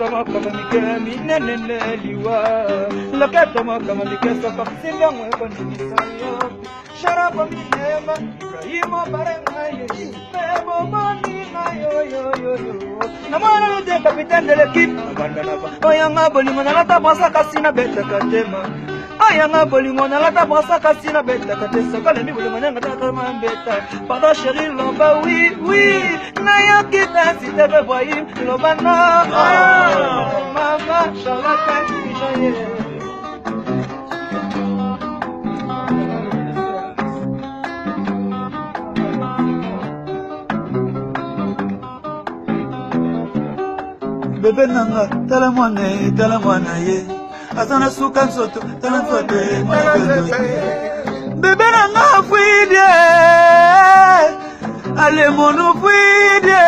Lokatama kama mikemi nene liwa. Lokatama kama mikesa kakusinga mwe nisayo. Sharapa minema Ibrahimo barenga ye. Mebo mami na yo. Namana nute capitaine de l'équipe. Abandanaba. Oyanga bolingo na lata brasa kasina beta katema. Ayanga bolingo na lata brasa kasina beta katesa. Kale mi bolingo na ngata mambeta. Pardon chérie loba oui. Naya kita si te veux voir loba no. Mama Charlotte Mijaye. Bébé nanga, tala mwana ye. Asana suka nsoto, tala mfote mwana ye. Bébé nanga fuide. Ale mono fuide.